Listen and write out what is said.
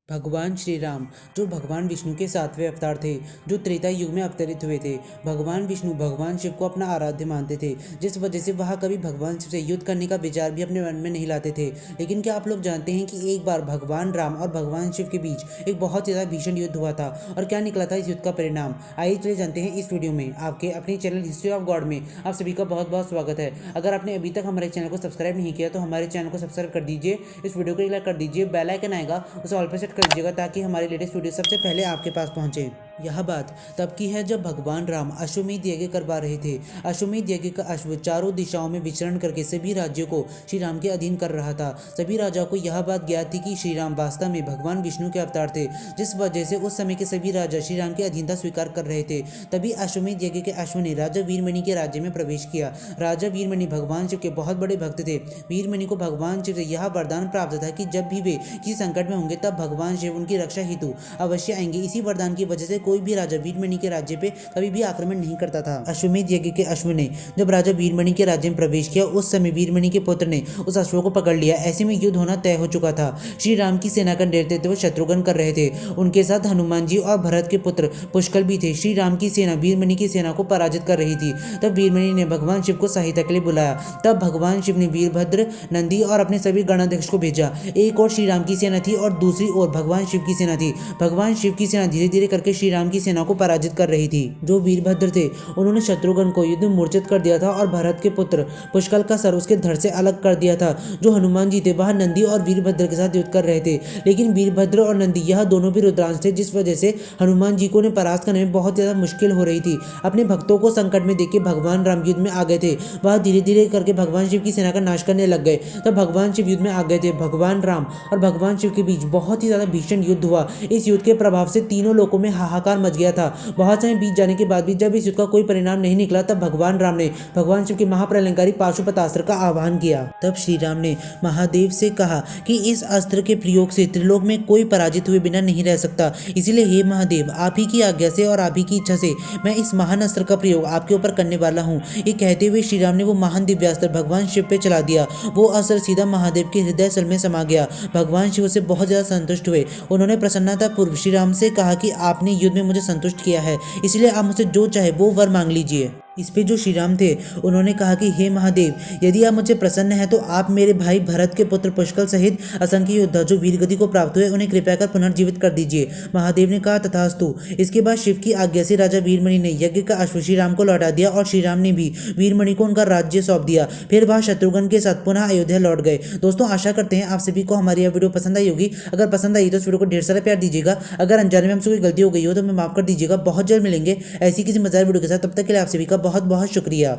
भगवान श्री राम जो भगवान विष्णु के सातवें अवतार थे, जो त्रेता युग में अवतरित हुए थे। भगवान विष्णु भगवान शिव को अपना आराध्य मानते थे, जिस वजह से वह कभी भगवान शिव से युद्ध करने का विचार भी अपने मन में नहीं लाते थे। लेकिन क्या आप लोग जानते हैं कि एक बार भगवान राम और भगवान शिव के बीच एक बहुत ज़्यादा भीषण युद्ध हुआ था, और क्या निकला था इस युद्ध का परिणाम? आइए चले जानते हैं इस वीडियो में। आपके अपने चैनल हिस्ट्री ऑफ गॉड में आप सभी का बहुत बहुत स्वागत है। अगर आपने अभी तक हमारे चैनल को सब्सक्राइब नहीं किया तो हमारे चैनल को सब्सक्राइब कर दीजिए, इस वीडियो को लाइक कर दीजिए, बेल आइकन आएगा उसे ऑल पे सेट कर दीजिएगा ताकि हमारे लेटेस्ट वीडियो सबसे पहले आपके पास पहुंचे। यह बात तब की है जब भगवान राम अश्वमेध यज्ञ करवा रहे थे। अश्वमेध यज्ञ का अश्व चारों दिशाओं में विचरण करके सभी राज्यों को श्री राम के अधीन कर रहा था। सभी राजाओं को यह बात ज्ञात थी कि श्री राम वास्तव में भगवान विष्णु के अवतार थे, जिस वजह से उस समय के सभी राजा श्री राम की अधीनता स्वीकार कर रहे थे। तभी अश्वमेध यज्ञ के अश्व ने राजा वीरमणि के राज्य में प्रवेश किया। राजा वीरमणि भगवान शिव के बहुत बड़े भक्त थे। वीरमणि को भगवान शिव से यह वरदान प्राप्त था कि जब भी वे किसी संकट में होंगे तब भगवान शिव उनकी रक्षा हेतु अवश्य आएंगे। इसी वरदान की वजह से कोई भी राजा वीरमणि के राज्य पे कभी भी आक्रमण नहीं करता था। अश्वमेध यज्ञ के अश्व ने जब राजा वीरमणि के राज्य में प्रवेश किया, उस समय वीरमणि के पुत्र ने उस अश्व को पकड़ लिया। ऐसे में युद्ध होना तय हो चुका था। श्री राम की सेना का नेतृत्व शत्रुघ्न कर रहे थे। उनके साथ हनुमान जी और भरत के पुत्र पुष्कल भी थे। श्री राम की सेना वीरमणि की सेना को पराजित कर रही थी। तब वीरमणि ने भगवान शिव को सहायता के लिए बुलाया। तब भगवान शिव ने वीरभद्र, नंदी और अपने सभी गणाध्यक्ष को भेजा। एक और श्री राम की सेना थी और दूसरी ओर भगवान शिव की सेना थी। भगवान शिव की सेना धीरे धीरे करके श्री राम की सेना को पराजित कर रही थी। जो वीरभद्र थे उन्होंने शत्रुघ्न को युद्ध में मूर्छित कर दिया था और भरत के पुत्र पुष्कल का सर उसके धड़ से अलग कर दिया था। जो हनुमान जी थे वह नंदी और वीरभद्र के साथ युद्ध कर रहे थे, लेकिन वीरभद्र और नंदी यह दोनों भी रुद्रांश थे, जिस वजह से हनुमान जी को उन्हें परास्त करने में बहुत ज्यादा मुश्किल हो रही थी। अपने भक्तों को संकट में देख के भगवान राम युद्ध में आ गए थे। वह धीरे धीरे करके भगवान शिव की सेना का नाश करने लग गए। तब भगवान शिव युद्ध में आ गए थे। भगवान राम और भगवान शिव के बीच बहुत ही ज्यादा भीषण युद्ध हुआ। इस युद्ध के प्रभाव से तीनों लोगों में हाहाकार मच गया था। बहुत समय बीत जाने के बाद भी जब इस युद्ध का कोई परिणाम नहीं निकला, तब भगवान राम ने भगवान शिव के महाप्रलयंकारी पाशुपत अस्त्र का आह्वान किया। तब श्री राम ने महादेव से कहा कि इस अस्त्र के प्रयोग से त्रिलोक में कोई पराजित हुए बिना नहीं रह सकता। इसीलिए हे महादेव, आप ही की आज्ञा से और आप ही की इच्छा से मैं इस महान अस्त्र का प्रयोग आपके ऊपर करने वाला हूँ। ये कहते हुए श्री राम ने वो महान दिव्यास्त्र भगवान शिव पे चला दिया। वो अस्त्र सीधा महादेव के हृदय स्थल में समा गया। भगवान शिव से बहुत ज्यादा संतुष्ट हुए। उन्होंने प्रसन्नता पूर्व श्री राम से कहा कि आपने युद्ध में मुझे संतुष्ट किया है, इसलिए आप मुझसे जो चाहे वो वर मांग लीजिए। इस पे जो श्री राम थे उन्होंने कहा कि हे महादेव, यदि आप मुझसे प्रसन्न हैं तो आप मेरे भाई भरत के पुत्र पुष्कल सहित असंख्य योद्धा जो वीरगति को प्राप्त हुए उन्हें कृपया कर पुनर्जीवित कर दीजिए। महादेव ने कहा तथास्तु। इसके बाद शिव की आज्ञा से राजा वीरमणि ने यज्ञ का अश्व श्री राम को लौटा दिया और श्री राम ने भी वीरमणि को उनका राज्य सौंप दिया। फिर वह शत्रुघ्न के साथ पुनः अयोध्या लौट गए। दोस्तों, आशा करते हैं आप सभी को हमारी यह वीडियो पसंद आई होगी। अगर पसंद आई तो इस वीडियो को ढेर सारा प्यार दीजिएगा। अगर अनजाने में हमसे कोई गलती हो गई हो तो हमें माफ कर दीजिएगा। बहुत जल्द मिलेंगे ऐसी किसी मजेदार वीडियो के साथ। तब तक के लिए आप सभी का बहुत बहुत शुक्रिया।